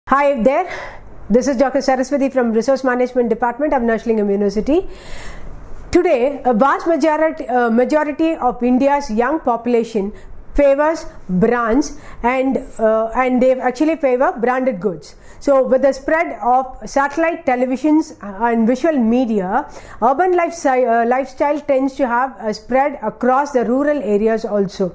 Hi there, this is Dr. Saraswati from Resource Management Department of Nashlingham University. Today, a vast majority of India's young population favors brands and they actually favor branded goods. So with the spread of satellite televisions and visual media, urban lifestyle tends to have a spread across the rural areas also.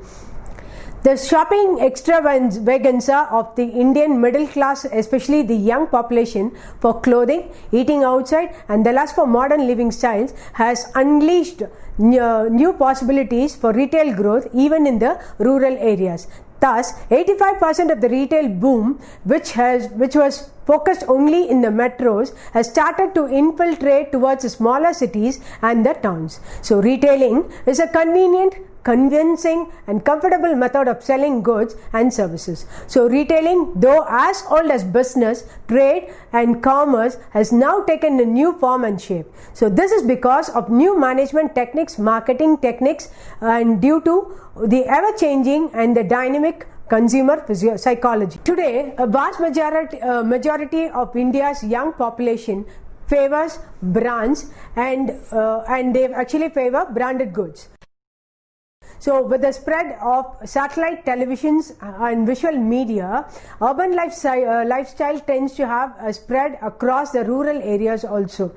The shopping extravaganza of the Indian middle class, especially the young population, for clothing, eating outside, and the lust for modern living styles has unleashed new possibilities for retail growth even in the rural areas. Thus, 85% of the retail boom, which was focused only in the metros, has started to infiltrate towards the smaller cities and the towns. So, retailing is a convenient, convincing and comfortable method of selling goods and services. So retailing, though as old as business, trade and commerce, has now taken a new form and shape. So this is because of new management techniques, marketing techniques, and due to the ever-changing and the dynamic consumer psychology. Today, a vast majority of India's young population favors brands and they actually favor branded goods. So with the spread of satellite televisions and visual media, urban lifestyle tends to have a spread across the rural areas also.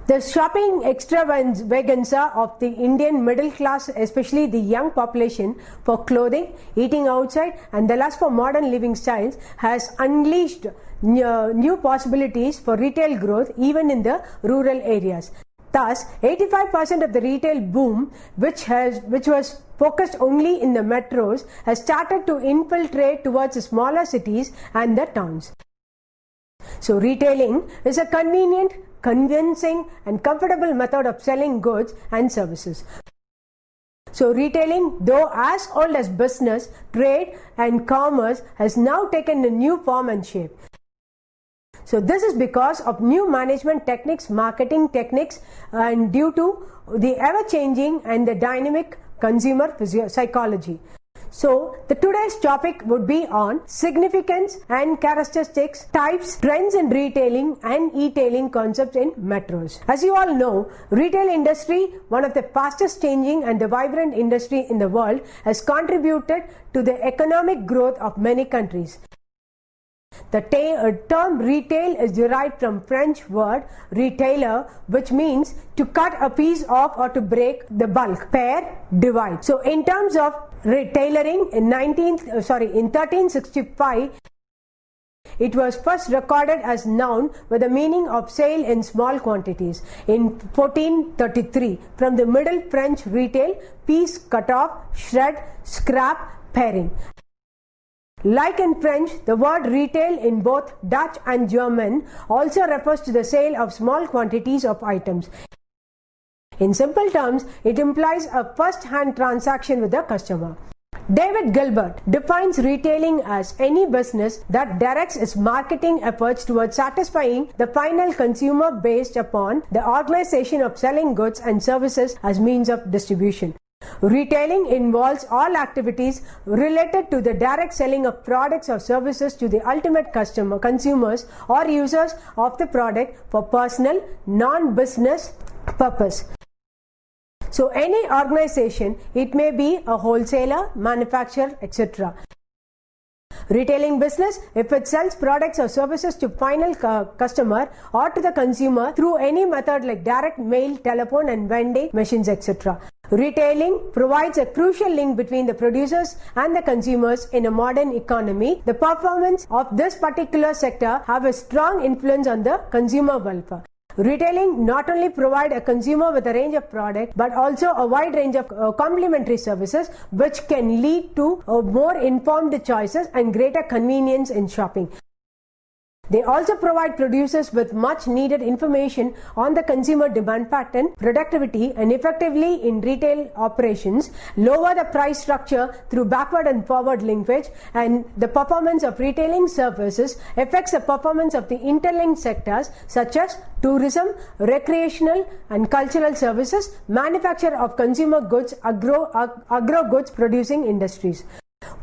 The shopping extravaganza of the Indian middle class, especially the young population, for clothing, eating outside, and the lust for modern living styles has unleashed new possibilities for retail growth even in the rural areas. Thus, 85% of the retail boom, which was focused only in the metros, has started to infiltrate towards the smaller cities and the towns. So, retailing is a convenient, convincing and comfortable method of selling goods and services. So retailing, though as old as business, trade and commerce, has now taken a new form and shape. So this is because of new management techniques, marketing techniques, and due to the ever-changing and the dynamic consumer psychology. So today's topic would be on significance and characteristics, types, trends in retailing and e-tailing concepts in metros. As you all know, retail industry, one of the fastest changing and the vibrant industry in the world, has contributed to the economic growth of many countries. The term retail is derived from French word retailer, which means to cut a piece off or to break the bulk, pair, divide. So in terms of retailing, in 1365, it was first recorded as noun with the meaning of sale in small quantities. In 1433, from the Middle French retail, piece, cut off, shred, scrap, pairing. Like in French, the word retail in both Dutch and German also refers to the sale of small quantities of items. In simple terms, it implies a first-hand transaction with the customer. David Gilbert defines retailing as any business that directs its marketing efforts towards satisfying the final consumer based upon the organization of selling goods and services as means of distribution. Retailing involves all activities related to the direct selling of products or services to the ultimate consumers or users of the product for personal, non-business purpose. So any organization, it may be a wholesaler, manufacturer, etc. Retailing business, if it sells products or services to final customer or to the consumer through any method like direct mail, telephone and vending machines, etc. Retailing provides a crucial link between the producers and the consumers in a modern economy. The performance of this particular sector have a strong influence on the consumer welfare. Retailing not only provide a consumer with a range of products but also a wide range of complementary services which can lead to more informed choices and greater convenience in shopping. They also provide producers with much needed information on the consumer demand pattern, productivity and effectively in retail operations, lower the price structure through backward and forward linkage, and the performance of retailing services affects the performance of the interlinked sectors such as tourism, recreational and cultural services, manufacture of consumer goods, agro goods producing industries.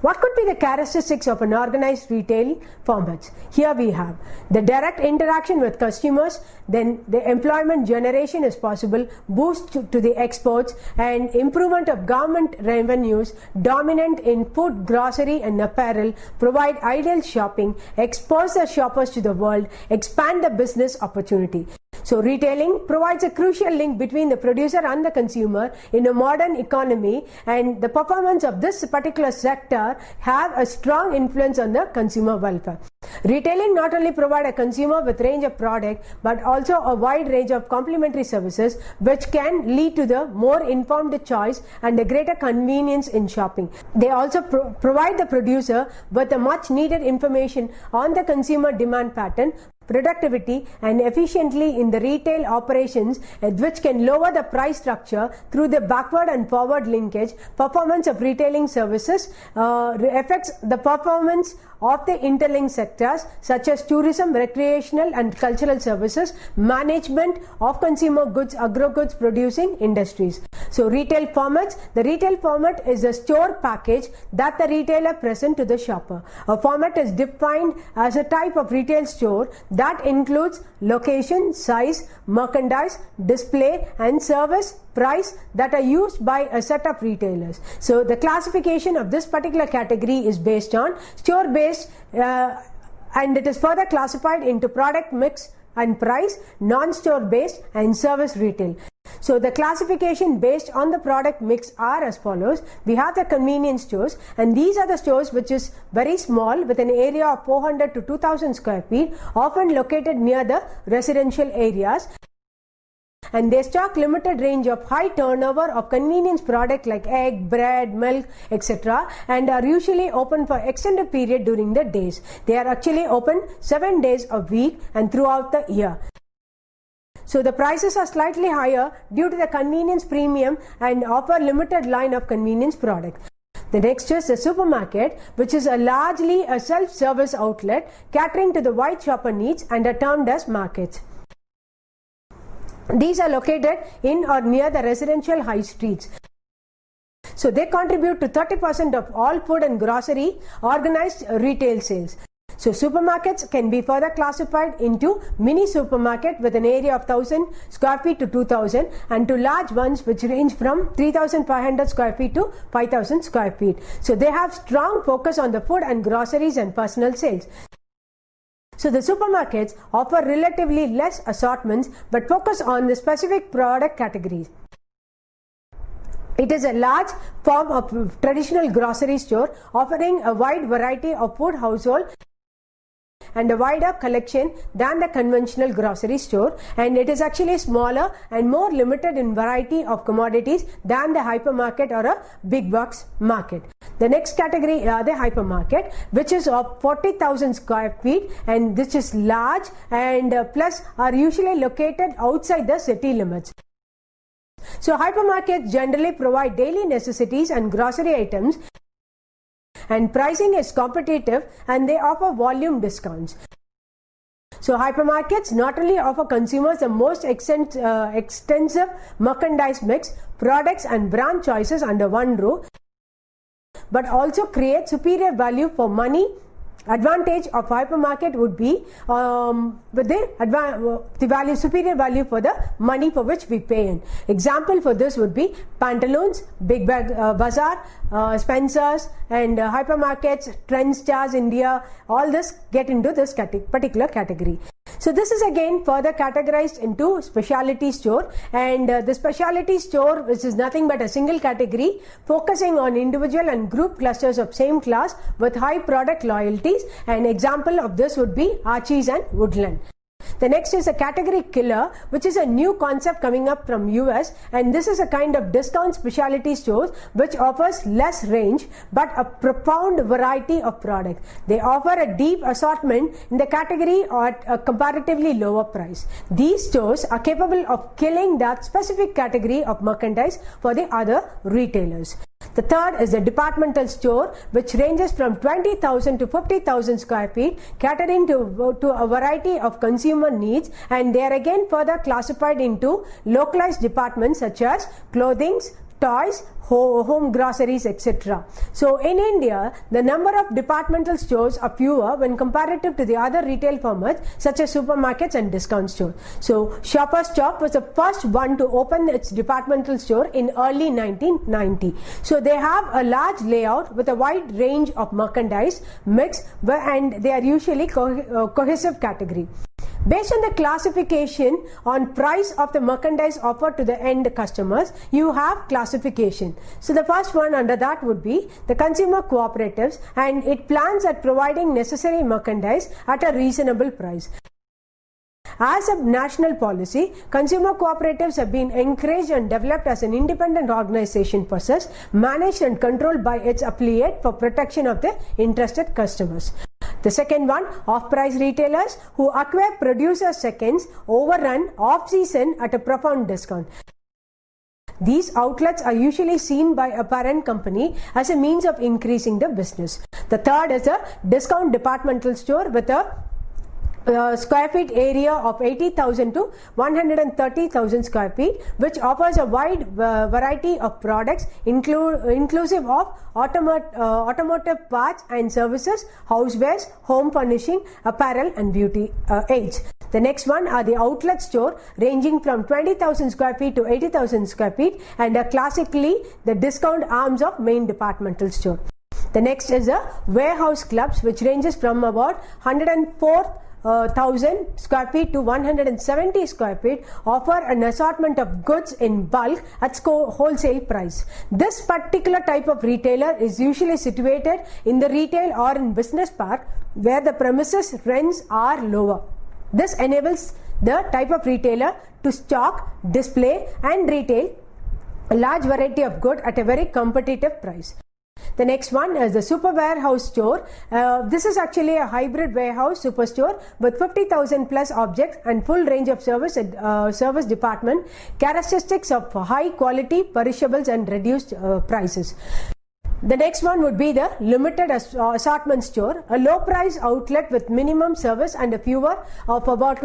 What could be the characteristics of an organized retail format? Here we have the direct interaction with customers, then the employment generation is possible, boost to the exports, and improvement of government revenues, dominant in food, grocery and apparel, provide ideal shopping, expose the shoppers to the world, expand the business opportunity. So retailing provides a crucial link between the producer and the consumer in a modern economy, and the performance of this particular sector have a strong influence on the consumer welfare. Retailing not only provide a consumer with range of product but also a wide range of complementary services which can lead to the more informed choice and a greater convenience in shopping. They also provide the producer with the much needed information on the consumer demand pattern, productivity and efficiently in the retail operations, which can lower the price structure through the backward and forward linkage. Performance of retailing services affects the performance of the interlinked sectors such as tourism, recreational and cultural services, management of consumer goods, agro goods producing industries. So retail formats, the retail format is a store package that the retailer presents to the shopper. A format is defined as a type of retail store that includes location, size, merchandise, display and service, price that are used by a set of retailers. So the classification of this particular category is based on store based and it is further classified into product mix and price, non-store based and service retail. So the classification based on the product mix are as follows. We have the convenience stores, and these are the stores which is very small with an area of 400 to 2000 square feet, often located near the residential areas, and they stock limited range of high turnover of convenience product like egg, bread, milk, etc., and are usually open for extended period during the days. They are actually open 7 days a week and throughout the year. So the prices are slightly higher due to the convenience premium and offer limited line of convenience product. The next is the supermarket, which is largely a self-service outlet catering to the wide shopper needs and are termed as markets. These are located in or near the residential high streets. So they contribute to 30% of all food and grocery organized retail sales. So supermarkets can be further classified into mini supermarket with an area of 1000 square feet to 2000 and to large ones which range from 3500 square feet to 5000 square feet. So they have strong focus on the food and groceries and personal sales. So the supermarkets offer relatively less assortments but focus on the specific product categories. It is a large form of traditional grocery store offering a wide variety of food, household and a wider collection than the conventional grocery store, and it is actually smaller and more limited in variety of commodities than the hypermarket or a big box market. The next category are the hypermarket, which is of 40,000 square feet, and this is large and plus are usually located outside the city limits. So hypermarkets generally provide daily necessities and grocery items, and pricing is competitive and they offer volume discounts. So hypermarkets not only offer consumers the most extensive merchandise mix, products and brand choices under one roof, but also create superior value for money. Advantage of hypermarket would be with the superior value for the money for which we pay in. Example for this would be Pantaloons, Big Bag Bazaar, Spencer's and hypermarkets, Trend Stars India, all this get into this particular category. So this is again further categorized into specialty store, and the specialty store, which is nothing but a single category focusing on individual and group clusters of same class with high product loyalties. An example of this would be Archie's and Woodland. The next is a category killer, which is a new concept coming up from US, and this is a kind of discount specialty stores which offers less range but a profound variety of products. They offer a deep assortment in the category at a comparatively lower price. These stores are capable of killing that specific category of merchandise for the other retailers. The third is a departmental store, which ranges from 20,000 to 50,000 square feet, catering to a variety of consumer needs, and they are again further classified into localized departments such as clothing, toys, home groceries, etc. So in India, the number of departmental stores are fewer when comparative to the other retail formats such as supermarkets and discount stores. So Shoppers Stop was the first one to open its departmental store in early 1990. So they have a large layout with a wide range of merchandise mix, and they are usually cohesive category. Based on the classification on price of the merchandise offered to the end customers, you have classification. So the first one under that would be the consumer cooperatives, and it plans at providing necessary merchandise at a reasonable price. As a national policy, consumer cooperatives have been encouraged and developed as an independent organization process, managed and controlled by its affiliate for protection of the interested customers. The second one, off-price retailers who acquire producer seconds overrun off-season at a profound discount. These outlets are usually seen by a parent company as a means of increasing the business. The third is a discount departmental store with a square feet area of 80,000 to 130,000 square feet, which offers a wide variety of products inclusive of automotive parts and services, housewares, home furnishing, apparel and beauty aids. The next one are the outlet store ranging from 20,000 square feet to 80,000 square feet and are classically the discount arms of main departmental store. The next is the warehouse clubs, which ranges from about 104,000 square feet to 170 square feet, offer an assortment of goods in bulk at wholesale price. This particular type of retailer is usually situated in the retail or in business park where the premises rents are lower. This enables the type of retailer to stock, display and retail a large variety of goods at a very competitive price. The next one is the super warehouse store. This is actually a hybrid warehouse superstore with 50,000 plus objects and full range of service department, characteristics of high quality, perishables and reduced prices. The next one would be the limited assortment store, a low price outlet with minimum service and a fewer of about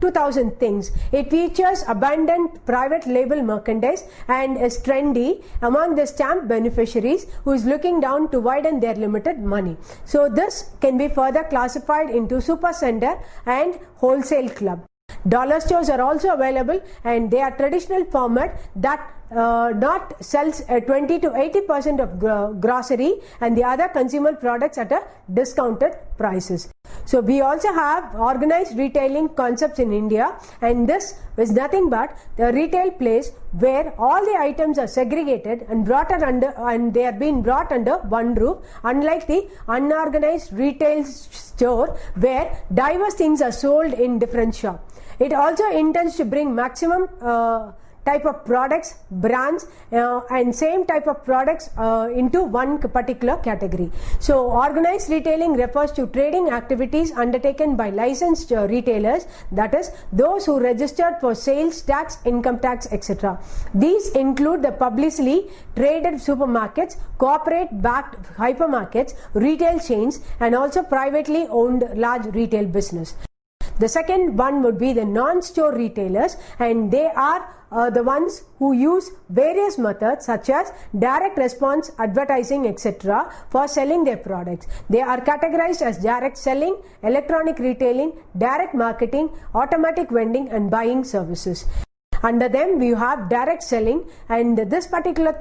2,000 things. It features abundant private label merchandise and is trendy among the stamp beneficiaries who is looking down to widen their limited money. So this can be further classified into super center and wholesale club. Dollar stores are also available, and they are traditional format that not sells 20 to 80% of grocery and the other consumer products at a discounted prices. So we also have organized retailing concepts in India, and this is nothing but the retail place where all the items are segregated and they are being brought under one roof, unlike the unorganized retail store where diverse things are sold in different shops. It also intends to bring maximum type of products, brands and same type of products into one particular category. So organized retailing refers to trading activities undertaken by licensed retailers, that is those who registered for sales tax, income tax, etc. These include the publicly traded supermarkets, corporate backed hypermarkets, retail chains and also privately owned large retail business. The second one would be the non-store retailers, and they are the ones who use various methods such as direct response, advertising, etc. for selling their products. They are categorized as direct selling, electronic retailing, direct marketing, automatic vending and buying services. Under them we have direct selling, and this particular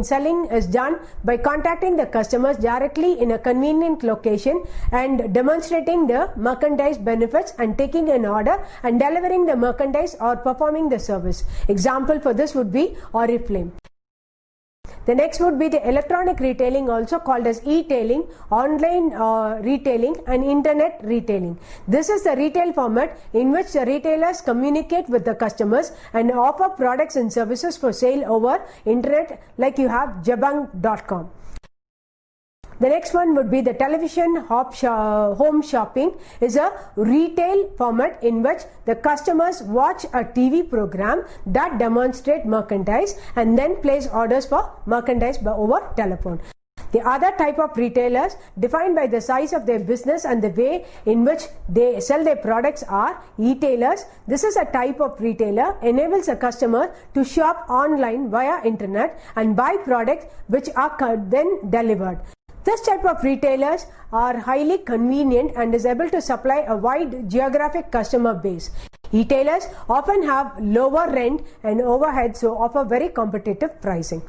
selling is done by contacting the customers directly in a convenient location and demonstrating the merchandise benefits and taking an order and delivering the merchandise or performing the service. Example for this would be Oriflame. The next would be the electronic retailing, also called as e-tailing, online retailing and internet retailing. This is the retail format in which the retailers communicate with the customers and offer products and services for sale over internet, like you have jabang.com. The next one would be the television home shopping, is a retail format in which the customers watch a TV program that demonstrate merchandise and then place orders for merchandise over telephone. The other type of retailers, defined by the size of their business and the way in which they sell their products, are e-tailers. This is a type of retailer enables a customer to shop online via internet and buy products which are then delivered. This type of retailers are highly convenient and is able to supply a wide geographic customer base. E-tailers often have lower rent and overhead, so offer very competitive pricing.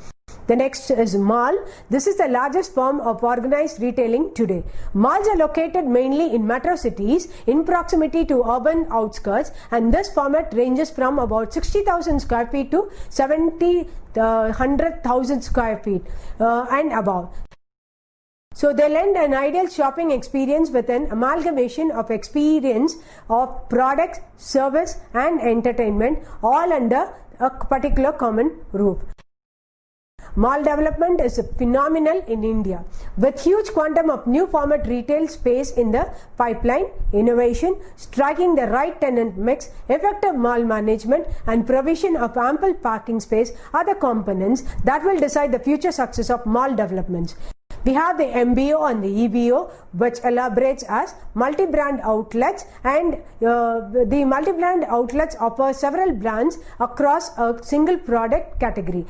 The next is mall. This is the largest form of organized retailing today. Malls are located mainly in metro cities in proximity to urban outskirts, and this format ranges from about 60,000 square feet to 100,000 square feet and above. So they lend an ideal shopping experience with an amalgamation of experience of products, service and entertainment, all under a particular common roof. Mall development is phenomenal in India. With huge quantum of new format retail space in the pipeline, innovation, striking the right tenant mix, effective mall management and provision of ample parking space are the components that will decide the future success of mall developments. We have the MBO and the EBO, which elaborates as multi-brand outlets, and the multi-brand outlets offer several brands across a single product category.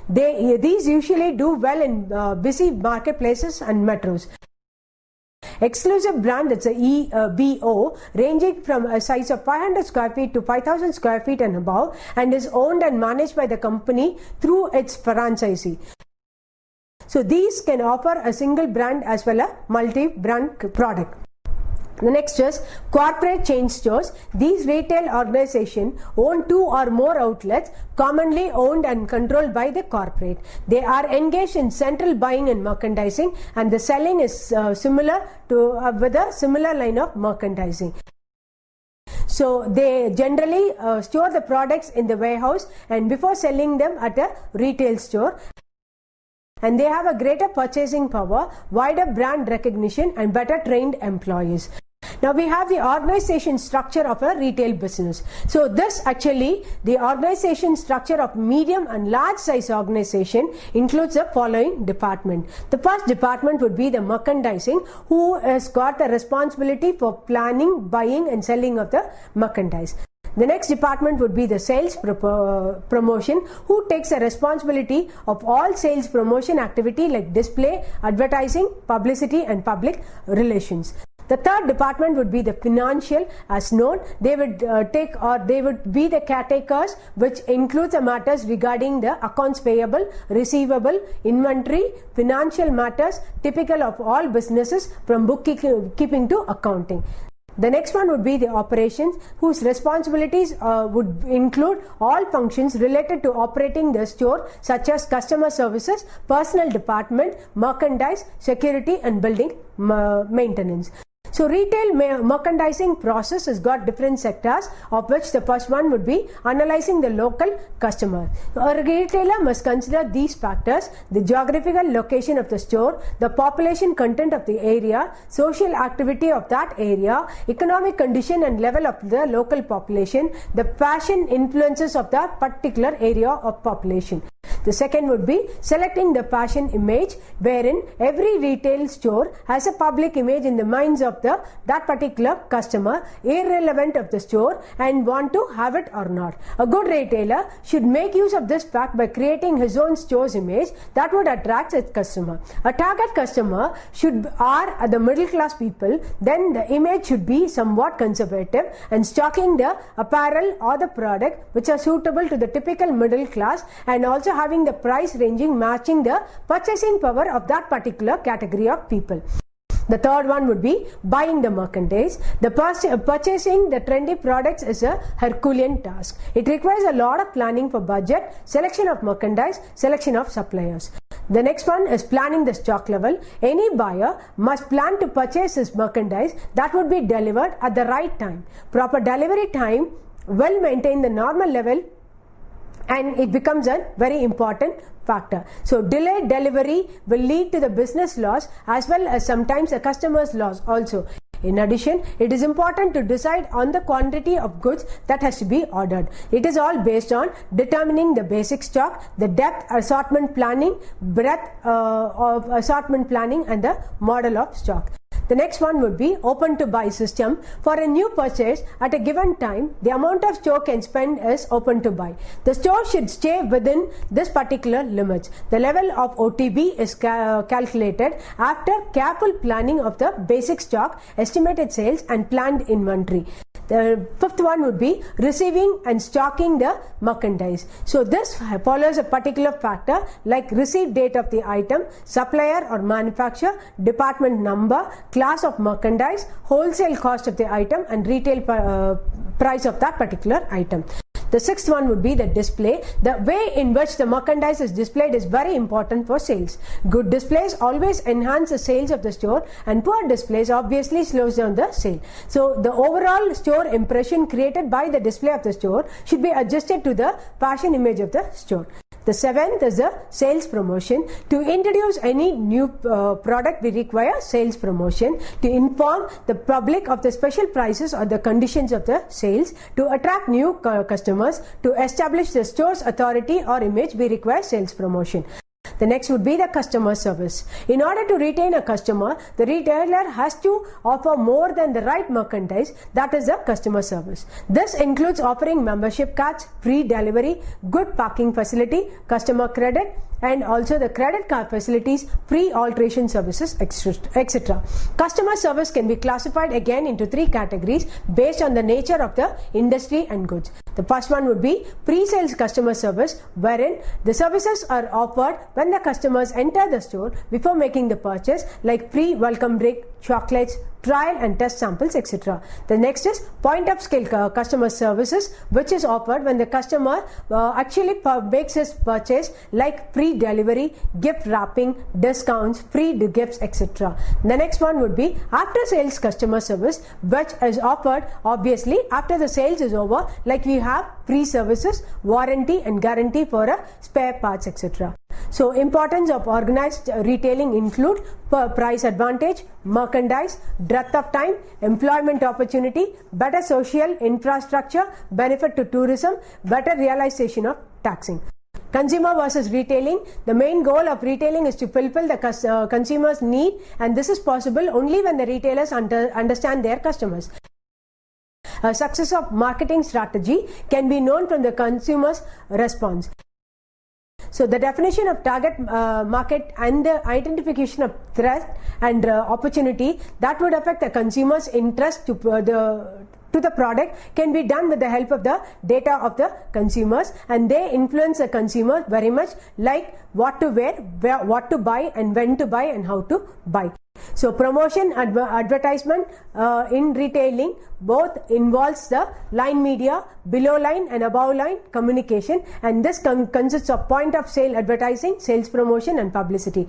These usually do well in busy marketplaces and metros. Exclusive brand, it's a EBO, ranging from a size of 500 square feet to 5,000 square feet and above, and is owned and managed by the company through its franchisee. So these can offer a single brand as well as multi-brand product. The next is corporate chain stores. These retail organizations own 2 or more outlets, commonly owned and controlled by the corporate. They are engaged in central buying and merchandising, and the selling is similar to with a similar line of merchandising. So they generally store the products in the warehouse and before selling them at a retail store. And they have a greater purchasing power, wider brand recognition and better trained employees. Now we have the organization structure of a retail business. So this actually, the organization structure of medium and large size organization includes the following department. The first department would be the merchandising, who has got the responsibility for planning, buying and selling of the merchandise. The next department would be the sales promotion, who takes the responsibility of all sales promotion activity like display, advertising, publicity and public relations. The third department would be the financial. As known, they would they would be the caretakers, which includes the matters regarding the accounts payable, receivable, inventory, financial matters typical of all businesses from bookkeeping to accounting. The next one would be the operations, whose responsibilities would include all functions related to operating the store, such as customer services, personnel department, merchandise, security and building maintenance. So retail merchandising process has got different sectors, of which the first one would be analyzing the local customer. A retailer must consider these factors: the geographical location of the store, the population content of the area, social activity of that area, economic condition and level of the local population, the fashion influences of that particular area of population. The second would be selecting the fashion image, wherein every retail store has a public image in the minds of that particular customer, irrelevant of the store, and want to have it or not. A good retailer should make use of this fact by creating his own store's image that would attract its customer. A target customer are the middle class people. Then the image should be somewhat conservative and stocking the apparel or the product which are suitable to the typical middle class, and also having the price ranging matching the purchasing power of that particular category of people. The third one would be buying the merchandise. Purchasing the trendy products is a Herculean task. It requires a lot of planning for budget, selection of merchandise, selection of suppliers. The next one is planning the stock level. Any buyer must plan to purchase his merchandise that would be delivered at the right time. Proper delivery time will maintain the normal level, and it becomes a very important factor. So delayed delivery will lead to the business loss as well as sometimes a customer's loss also. In addition, it is important to decide on the quantity of goods that has to be ordered. It is all based on determining the basic stock, the depth assortment planning, breadth of assortment planning, and the model of stock. The next one would be open to buy system. For a new purchase at a given time, the amount of store can spend is open to buy. The store should stay within this particular limits. The level of OTB is calculated after careful planning of the basic stock, estimated sales, and planned inventory. The fifth one would be receiving and stocking the merchandise. So this follows a particular factor like receipt date of the item, supplier or manufacturer, department number, class of merchandise, wholesale cost of the item, and retail price of that particular item. The sixth one would be the display. The way in which the merchandise is displayed is very important for sales. Good displays always enhance the sales of the store, and poor displays obviously slows down the sale. So the overall store impression created by the display of the store should be adjusted to the fashion image of the store. The seventh is the sales promotion. To introduce any new product, we require sales promotion. To inform the public of the special prices or the conditions of the sales. To attract new customers. To establish the store's authority or image, we require sales promotion. The next would be the customer service. In order to retain a customer, the retailer has to offer more than the right merchandise, that is the customer service. This includes offering membership cards, free delivery, good parking facility, customer credit, and also the credit card facilities, free alteration services, etc. Customer service can be classified again into three categories based on the nature of the industry and goods. The first one would be pre-sales customer service, wherein the services are offered when the customers enter the store before making the purchase, like free welcome drink, chocolates, trial and test samples, etc. The next is point of scale customer services, which is offered when the customer actually makes his purchase, like free delivery, gift wrapping, discounts, free gifts, etc. The next one would be after sales customer service, which is offered obviously after the sales is over, like we have free services, warranty and guarantee for spare parts, etc. So importance of organized retailing include price advantage, merchandise, breadth of time, employment opportunity, better social infrastructure, benefit to tourism, better realization of taxing. Consumer versus retailing. The main goal of retailing is to fulfill the consumer's need, and this is possible only when the retailers understand their customers. A success of marketing strategy can be known from the consumer's response. So the definition of target market and the identification of threat and opportunity that would affect the consumer's interest to the product can be done with the help of the data of the consumers, and they influence the consumer very much, like what to wear, what to buy, and when to buy, and how to buy. So promotion advertisement in retailing both involves the line media, below line and above line communication, and this consists of point of sale advertising, sales promotion and publicity.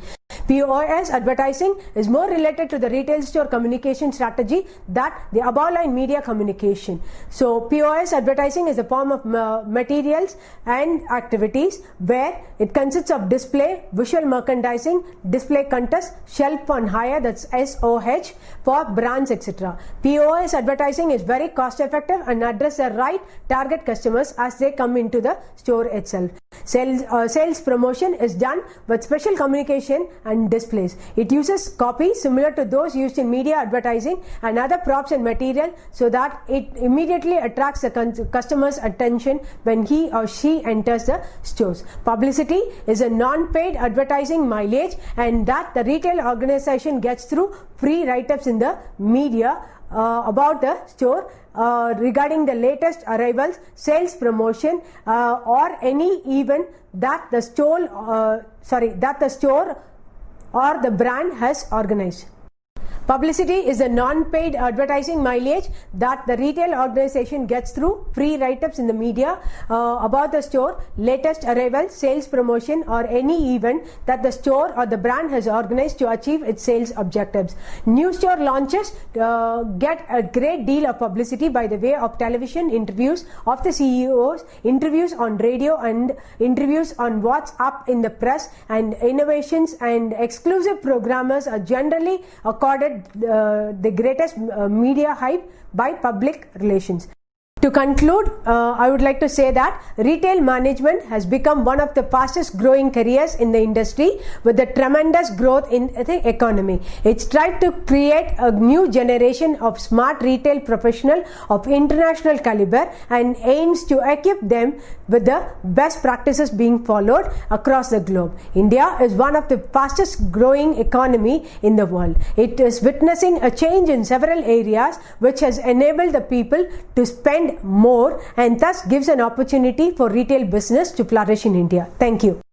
POS advertising is more related to the retail store communication strategy than the above line media communication. So POS advertising is a form of materials and activities where it consists of display, visual merchandising, display contest, shelf on hire, that's SOH, for brands, etc. POS advertising is very cost effective and address the right target customers as they come into the store itself. Sales promotion is done with special communication and displays. It uses copy similar to those used in media advertising and other props and material so that it immediately attracts the customer's attention when he or she enters the stores. Publicity is a non-paid advertising mileage, and that the retail organization gets through free write-ups in the media about the store regarding the latest arrivals, sales promotion, or any event that the store or the brand has organized. Publicity is a non-paid advertising mileage that the retail organization gets through free write-ups in the media about the store, latest arrival, sales promotion, or any event that the store or the brand has organized to achieve its sales objectives. New store launches get a great deal of publicity by the way of television interviews of the CEOs, interviews on radio, and interviews on what's up in the press, and innovations and exclusive programmers are generally accorded provided the greatest media hype by public relations. To conclude, I would like to say that retail management has become one of the fastest growing careers in the industry with the tremendous growth in the economy. It strives to create a new generation of smart retail professionals of international caliber and aims to equip them with the best practices being followed across the globe. India is one of the fastest growing economy in the world. It is witnessing a change in several areas which has enabled the people to spend more and thus gives an opportunity for retail business to flourish in India. Thank you.